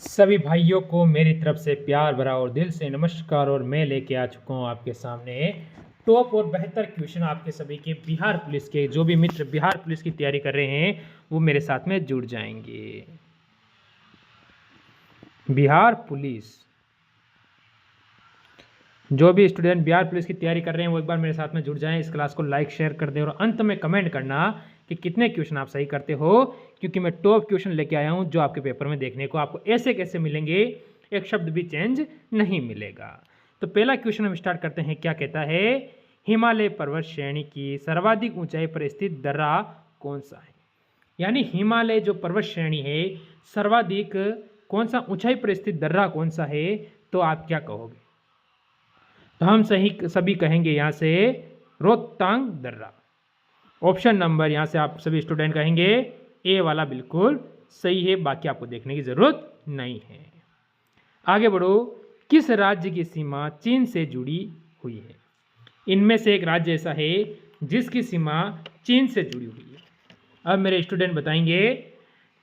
सभी भाइयों को मेरी तरफ से प्यार भरा और दिल से नमस्कार। और मैं लेके आ चुका हूँ आपके सामने टॉप और बेहतर क्वेश्चन आपके सभी के बिहार पुलिस के। जो भी मित्र बिहार पुलिस की तैयारी कर रहे हैं वो मेरे साथ में जुड़ जाएंगे। बिहार पुलिस, जो भी स्टूडेंट बिहार पुलिस की तैयारी कर रहे हैं वो एक बार मेरे साथ में जुड़ जाएं। इस क्लास को लाइक शेयर कर दें और अंत में कमेंट करना कि कितने क्वेश्चन आप सही करते हो, क्योंकि मैं टॉप क्वेश्चन लेके आया हूं जो आपके पेपर में देखने को आपको ऐसे कैसे मिलेंगे, एक शब्द भी चेंज नहीं मिलेगा। तो पहला क्वेश्चन हम स्टार्ट करते हैं। क्या कहता है, हिमालय पर्वत श्रेणी की सर्वाधिक ऊंचाई पर स्थित दर्रा कौन सा है। यानी हिमालय जो पर्वत श्रेणी है सर्वाधिक कौन सा ऊंचाई पर स्थित दर्रा कौन सा है, तो आप क्या कहोगे। तो हम सभी कहेंगे यहाँ से रोहतांग दर्रा। ऑप्शन नंबर यहाँ से आप सभी स्टूडेंट कहेंगे ए वाला बिल्कुल सही है, बाकी आपको देखने की जरूरत नहीं है। आगे बढ़ो। किस राज्य की सीमा चीन से जुड़ी हुई है। इनमें से एक राज्य ऐसा है जिसकी सीमा चीन से जुड़ी हुई है। अब मेरे स्टूडेंट बताएंगे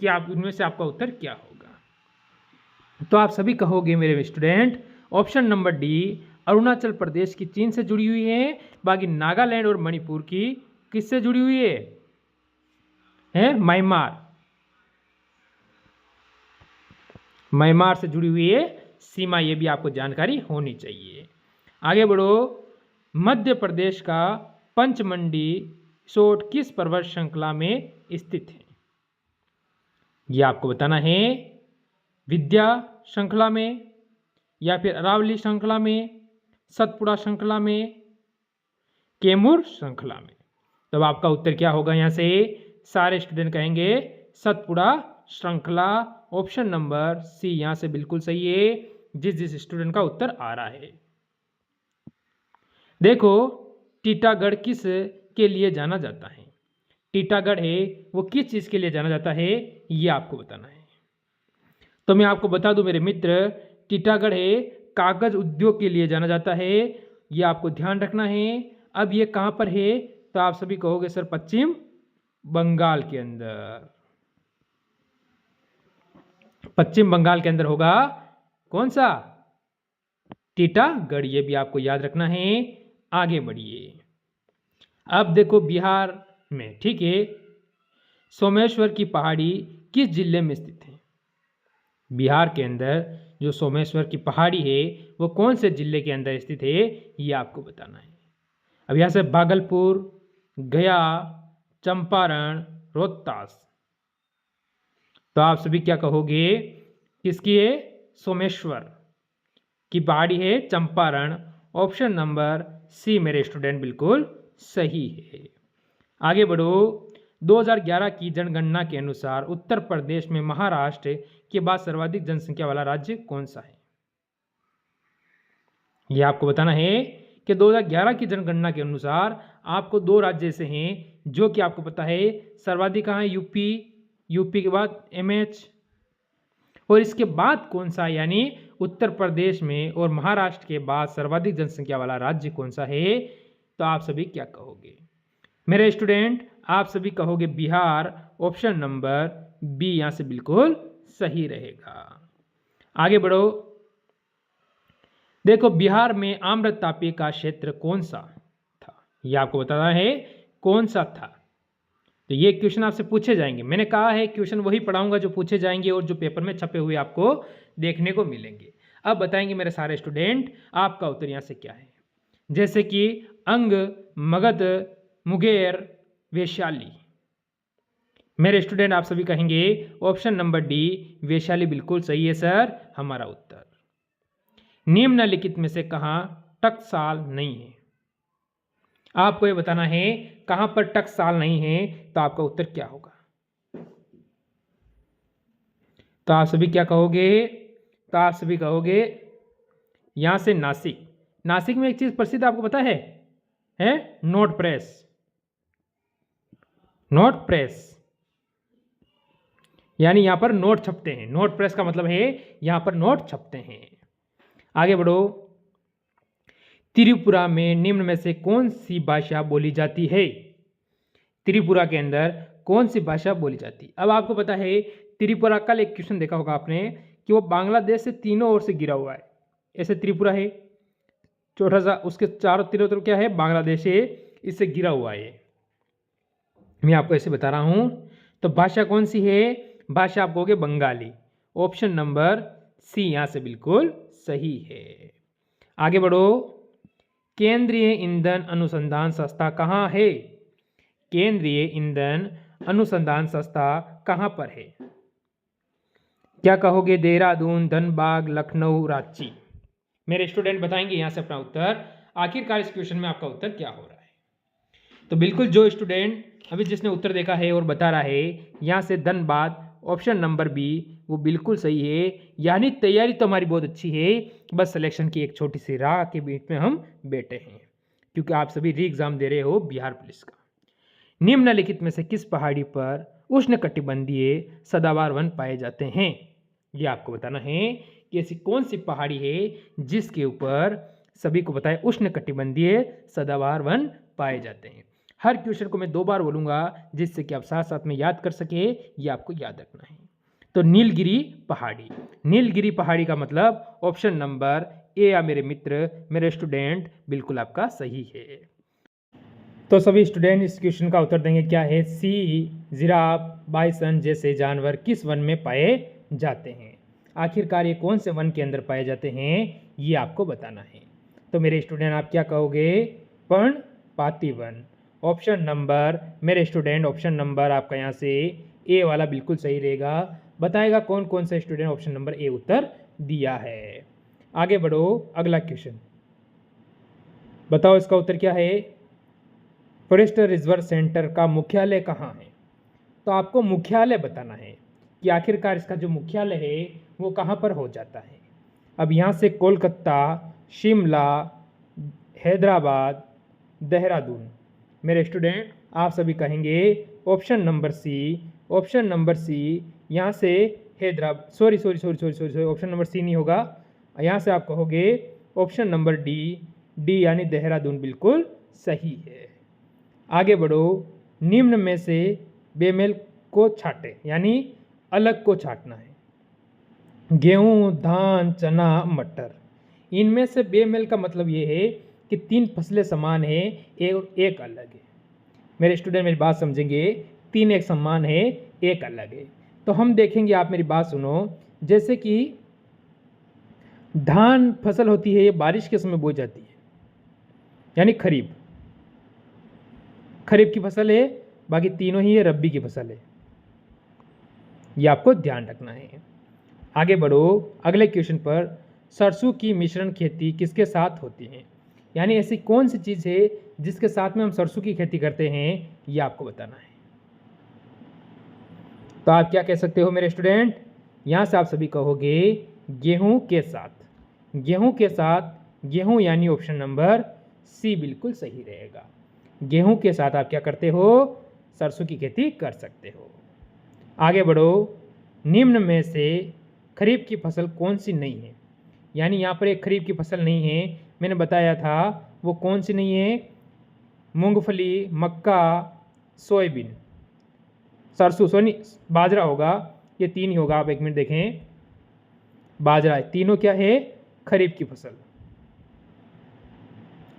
कि आप इनमें से आपका उत्तर क्या होगा। तो आप सभी कहोगे मेरे student option number D, Arunachal Pradesh की चीन से जुड़ी हुई है। बाकी नागालैंड और मणिपुर की किससे जुड़ी हुई है म्यांमार से जुड़ी हुई है सीमा। ये भी आपको जानकारी होनी चाहिए। आगे बढ़ो। मध्य प्रदेश का पंचमंडी सोट किस पर्वत श्रृंखला में स्थित है। ये आपको बताना है। विंध्य श्रृंखला में, या फिर अरावली श्रृंखला में, सतपुड़ा श्रृंखला में, कैमूर श्रृंखला में। तब आपका उत्तर क्या होगा। यहाँ से सारे स्टूडेंट कहेंगे सतपुड़ा श्रृंखला। ऑप्शन नंबर सी यहाँ से बिल्कुल सही है, जिस स्टूडेंट का उत्तर आ रहा है। देखो, टीटागढ़ किस के लिए जाना जाता है। टीटागढ़ है वो किस चीज के लिए जाना जाता है, ये आपको बताना है। तो मैं आपको बता दूं मेरे मित्र, टीटागढ़ है कागज उद्योग के लिए जाना जाता है। ये आपको ध्यान रखना है। अब ये कहां पर है, तो आप सभी कहोगे सर पश्चिम बंगाल के अंदर। पश्चिम बंगाल के अंदर होगा कौन सा, टीटागढ़। ये भी आपको याद रखना है। आगे बढ़िए। अब देखो बिहार में, ठीक है, सोमेश्वर की पहाड़ी किस जिले में स्थित है। बिहार के अंदर जो सोमेश्वर की पहाड़ी है वो कौन से जिले के अंदर स्थित है, ये आपको बताना है। अब यहां से भागलपुर, गया, चंपारण, रोहतास। तो आप सभी क्या कहोगे, किसकी है, सोमेश्वर की पहाड़ी है चंपारण। ऑप्शन नंबर सी मेरे स्टूडेंट बिल्कुल सही है। आगे बढ़ो। 2011 की जनगणना के अनुसार उत्तर प्रदेश में महाराष्ट्र के बाद सर्वाधिक जनसंख्या वाला राज्य कौन सा है। यह आपको बताना है कि 2011 की जनगणना के अनुसार आपको दो राज्य ऐसे हैं जो कि आपको पता है सर्वाधिक कहाँ है, यूपी के बाद एमएच, और इसके बाद कौन सा, यानी उत्तर प्रदेश में और महाराष्ट्र के बाद सर्वाधिक जनसंख्या वाला राज्य कौन सा है। तो आप सभी क्या कहोगे मेरे स्टूडेंट, आप सभी कहोगे बिहार। ऑप्शन नंबर बी यहां से बिल्कुल सही रहेगा। आगे बढ़ो। देखो, बिहार में आम्रतापी का क्षेत्र कौन सा था, यह आपको बताना है कौन सा था। तो ये क्वेश्चन आपसे पूछे जाएंगे। मैंने कहा है क्वेश्चन वही पढ़ाऊंगा जो पूछे जाएंगे और जो पेपर में छपे हुए आपको देखने को मिलेंगे। अब बताएंगे मेरे सारे स्टूडेंट आपका उत्तर यहां से क्या है। जैसे कि अंग, मगध, मुंगेर, वैशाली। मेरे स्टूडेंट आप सभी कहेंगे ऑप्शन नंबर डी, वैशाली बिल्कुल सही है सर हमारा उत्तर। निम्नलिखित में से कहां टकसाल नहीं है। आपको ये बताना है कहां पर टकसाल नहीं है, तो आपका उत्तर क्या होगा। तो आप सभी क्या कहोगे, तो आप सभी कहोगे यहां से नासिक। नासिक में एक चीज प्रसिद्ध आपको पता है नोट प्रेस। नोट प्रेस यानी यहां पर नोट छपते हैं। नोट प्रेस का मतलब है यहां पर नोट छपते हैं। आगे बढ़ो। त्रिपुरा में निम्न में से कौन सी भाषा बोली जाती है। त्रिपुरा के अंदर कौन सी भाषा बोली जाती है। अब आपको पता है त्रिपुरा, कल एक क्वेश्चन देखा होगा आपने कि वो बांग्लादेश से तीनों ओर से घिरा हुआ है। ऐसे त्रिपुरा है, छोटा सा, उसके चारों तीनों तरफ क्या है, बांग्लादेश है, इससे घिरा हुआ है। मैं आपको ऐसे बता रहा हूं। तो भाषा कौन सी है, भाषा आप कहोगे बंगाली। ऑप्शन नंबर सी यहां से बिल्कुल सही है। आगे बढ़ो। केंद्रीय ईंधन अनुसंधान संस्था कहाँ है? केंद्रीय ईंधन अनुसंधान संस्था कहाँ पर है? क्या कहोगे? देहरादून, धनबाद, लखनऊ, रांची। मेरे स्टूडेंट बताएंगे यहां से अपना उत्तर। आखिरकार इस क्वेश्चन में आपका उत्तर क्या हो रहा है? तो बिल्कुल जो स्टूडेंट अभी जिसने उत्तर देखा है और बता रहा है यहाँ से धनबाद, ऑप्शन नंबर बी, वो बिल्कुल सही है। यानी तैयारी तो हमारी बहुत अच्छी है, बस सिलेक्शन की एक छोटी सी राह के बीच में हम बैठे हैं, क्योंकि आप सभी री एग्जाम दे रहे हो बिहार पुलिस का। निम्नलिखित में से किस पहाड़ी पर उष्णकटिबंधीय सदाबहार वन पाए जाते हैं? ये आपको बताना है कि ऐसी कौन सी पहाड़ी है जिसके ऊपर सभी को पता है उष्णकटिबंधीय सदाबहार वन पाए जाते हैं। हर क्वेश्चन को मैं 2 बार बोलूंगा जिससे कि आप साथ साथ में याद कर सके, ये आपको याद रखना है। तो नीलगिरी पहाड़ी, नीलगिरी पहाड़ी का मतलब ऑप्शन नंबर ए या मेरे मित्र, मेरे स्टूडेंट, बिल्कुल आपका सही है। तो सभी स्टूडेंट इस क्वेश्चन का उत्तर देंगे क्या है? सी, जिराफ, बाइसन जैसे जानवर किस वन में पाए जाते हैं? आखिरकार ये कौन से वन के अंदर पाए जाते हैं, ये आपको बताना है। तो मेरे स्टूडेंट आप क्या कहोगे? पर्णपाती वन। ऑप्शन नंबर, मेरे स्टूडेंट ऑप्शन नंबर आपका यहाँ से ए वाला बिल्कुल सही रहेगा। बताएगा कौन कौन सा स्टूडेंट ऑप्शन नंबर ए उत्तर दिया है। आगे बढ़ो, अगला क्वेश्चन बताओ इसका उत्तर क्या है? फॉरेस्ट रिजर्व सेंटर का मुख्यालय कहाँ है? तो आपको मुख्यालय बताना है कि आखिरकार इसका जो मुख्यालय है वो कहाँ पर हो जाता है। अब यहाँ से कोलकाता, शिमला, हैदराबाद, देहरादून। मेरे स्टूडेंट आप सभी कहेंगे option number C, option number C. यहाँ से Hyderabad, sorry, option number C नहीं होगा। यहाँ से आप कहोगे ऑप्शन नंबर डी, डी यानी देहरादून बिल्कुल सही है। आगे बढ़ो। निम्न में से बेमेल को छाटे, यानी अलग को छाटना है। गेहूं, धान, चना, मटर, इनमें से बेमेल का मतलब ये है कि 3 फसलें समान है, एक अलग है। मेरे स्टूडेंट मेरी बात समझेंगे, 3 एक समान है, एक अलग है। तो हम देखेंगे, आप मेरी बात सुनो। जैसे कि धान फसल होती है, ये बारिश के समय बोई जाती है, यानी खरीफ, खरीफ की फसल है। बाकी तीनों ही ये रब्बी की फसल है, ये आपको ध्यान रखना है। आगे बढ़ो अगले क्वेश्चन पर। सरसों की मिश्रण खेती किसके साथ होती है? यानी ऐसी कौन सी चीज़ है जिसके साथ में हम सरसों की खेती करते हैं, ये आपको बताना है। तो आप क्या कह सकते हो मेरे स्टूडेंट? यहाँ से आप सभी कहोगे गेहूं के साथ, गेहूं के साथ, गेहूं यानी ऑप्शन नंबर सी बिल्कुल सही रहेगा। गेहूं के साथ आप क्या करते हो? सरसों की खेती कर सकते हो। आगे बढ़ो। निम्न में से खरीफ की फसल कौन सी नहीं है? यानी यहाँ पर एक खरीफ की फसल नहीं है, मैंने बताया था वो कौन सी नहीं है? मूंगफली, मक्का, सोयाबीन, सरसों, सोनी, बाजरा होगा। ये 3 ही होगा। आप 1 मिनट देखें, बाजरा है, तीनों क्या है? खरीफ की फसल।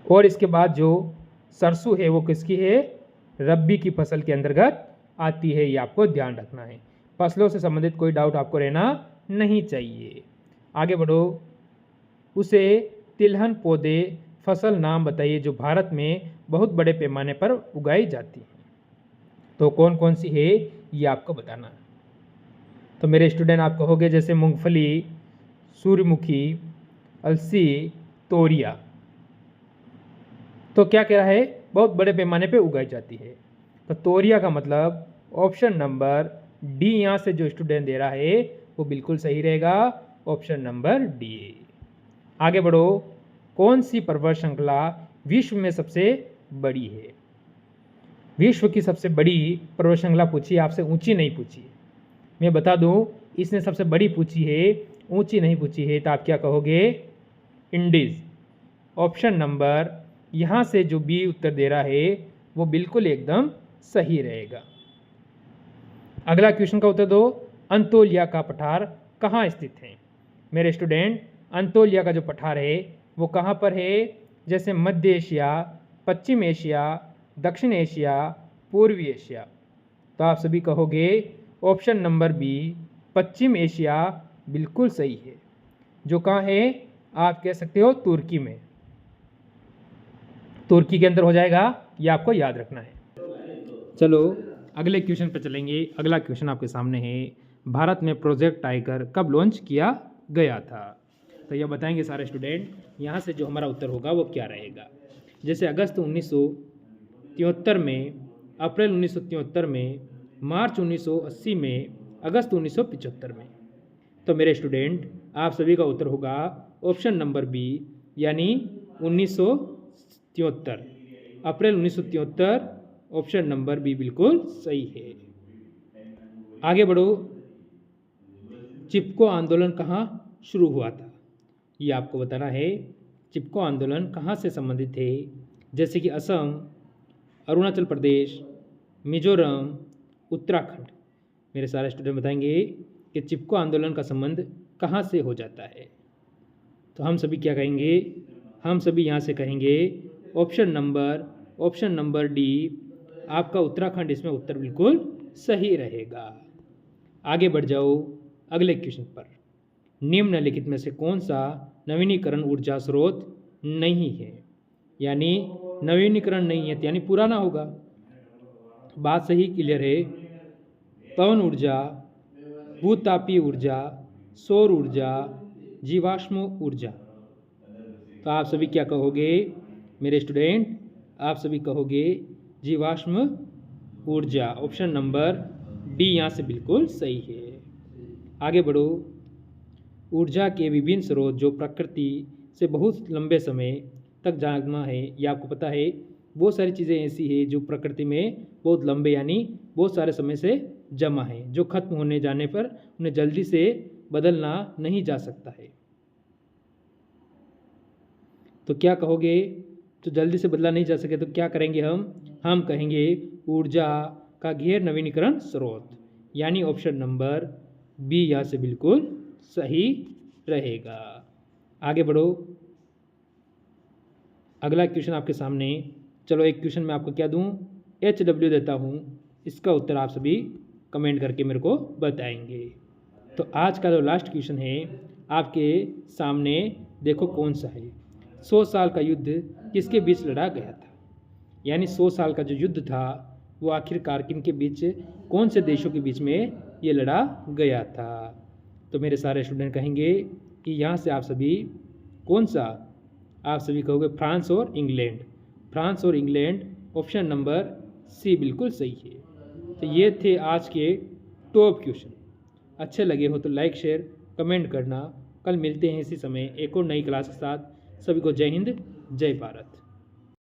और इसके बाद जो सरसों है वो किसकी है? रब्बी की फसल के अंतर्गत आती है, ये आपको ध्यान रखना है। फसलों से संबंधित कोई डाउट आपको रहना नहीं चाहिए। आगे बढ़ो। उसे तिलहन पौधे फसल नाम बताइए जो भारत में बहुत बड़े पैमाने पर उगाई जाती है। तो कौन कौन सी है, ये आपको बताना है। तो मेरे स्टूडेंट आप कहोगे जैसे मूंगफली, सूर्यमुखी, अलसी, तोरिया। तो क्या कह रहा है? बहुत बड़े पैमाने पे उगाई जाती है। तो तोरिया का मतलब ऑप्शन नंबर डी, यहाँ से जो स्टूडेंट दे रहा है वो बिल्कुल सही रहेगा, ऑप्शन नंबर डी। आगे बढ़ो। कौन सी पर्वत श्रृंखला विश्व में सबसे बड़ी है? विश्व की सबसे बड़ी पर्वत श्रृंखला पूछी, आपसे ऊंची नहीं पूछी। मैं बता दूं, इसने सबसे बड़ी पूछी है, ऊंची नहीं पूछी है। तो आप क्या कहोगे? इंडीज। ऑप्शन नंबर यहाँ से जो बी उत्तर दे रहा है वो बिल्कुल एकदम सही रहेगा। अगला क्वेश्चन का उत्तर दो। अंतोलिया का पठार कहाँ स्थित हैं? मेरे स्टूडेंट, अंतोलिया का जो पठार है वो कहाँ पर है? जैसे मध्य एशिया, पश्चिम एशिया, दक्षिण एशिया, पूर्वी एशिया। तो आप सभी कहोगे ऑप्शन नंबर बी, पश्चिम एशिया बिल्कुल सही है। जो कहाँ है? आप कह सकते हो तुर्की में। तुर्की के अंदर हो जाएगा, ये आपको याद रखना है। चलो अगले क्वेश्चन पर चलेंगे। अगला क्वेश्चन आपके सामने है, भारत में प्रोजेक्ट टाइगर कब लॉन्च किया गया था? तो यह बताएंगे सारे स्टूडेंट। यहाँ से जो हमारा उत्तर होगा वो क्या रहेगा? जैसे अगस्त 1973 में, अप्रैल 1973 में, मार्च 1980 में, अगस्त 1975 में। तो मेरे स्टूडेंट आप सभी का उत्तर होगा ऑप्शन नंबर बी, यानी 1973, अप्रैल 1973। ऑप्शन नंबर बी बिल्कुल सही है। आगे बढ़ो। चिपको आंदोलन कहाँ शुरू हुआ था? ये आपको बताना है। चिपको आंदोलन कहाँ से संबंधित है? जैसे कि असम, अरुणाचल प्रदेश, मिजोरम, उत्तराखंड। मेरे सारे स्टूडेंट बताएंगे कि चिपको आंदोलन का संबंध कहाँ से हो जाता है। तो हम सभी क्या कहेंगे? हम सभी यहाँ से कहेंगे ऑप्शन नंबर डी, आपका उत्तराखंड इसमें उत्तर बिल्कुल सही रहेगा। आगे बढ़ जाओ अगले क्वेश्चन पर। निम्नलिखित में से कौन सा नवीनीकरण ऊर्जा स्रोत नहीं है? यानी नवीनीकरण नहीं है यानी पुराना होगा। बात सही क्लियर है। पवन ऊर्जा, भूतापीय ऊर्जा, सौर ऊर्जा, जीवाश्म ऊर्जा। तो आप सभी क्या कहोगे मेरे स्टूडेंट? आप सभी कहोगे जीवाश्म ऊर्जा। ऑप्शन नंबर डी यहाँ से बिल्कुल सही है। आगे बढ़ो। ऊर्जा के विभिन्न स्रोत जो प्रकृति से बहुत लंबे समय तक जमा है, ये आपको पता है। बहुत सारी चीज़ें ऐसी है जो प्रकृति में बहुत लंबे यानी बहुत सारे समय से जमा है, जो खत्म होने जाने पर उन्हें जल्दी से बदलना नहीं जा सकता है। तो क्या कहोगे? तो जल्दी से बदला नहीं जा सके तो क्या करेंगे हम कहेंगे ऊर्जा का गैर नवीनीकरण स्रोत, यानी ऑप्शन नंबर बी यहाँ से बिल्कुल सही रहेगा। आगे बढ़ो। अगला क्वेश्चन आपके सामने। चलो एक क्वेश्चन मैं आपको क्या दूं? HW देता हूं। इसका उत्तर आप सभी कमेंट करके मेरे को बताएंगे। तो आज का जो लास्ट क्वेश्चन है आपके सामने, देखो कौन सा है। 100 साल का युद्ध किसके बीच लड़ा गया था? यानी 100 साल का जो युद्ध था वो आखिरकार किन के बीच, कौन से देशों के बीच में ये लड़ा गया था? तो मेरे सारे स्टूडेंट कहेंगे कि यहाँ से आप सभी कौन सा? आप सभी कहोगे फ्रांस और इंग्लैंड। फ्रांस और इंग्लैंड, ऑप्शन नंबर सी बिल्कुल सही है। तो ये थे आज के टॉप क्वेश्चन। अच्छे लगे हो तो लाइक शेयर कमेंट करना। कल मिलते हैं इसी समय एक और नई क्लास के साथ। सभी को जय हिंद, जय भारत।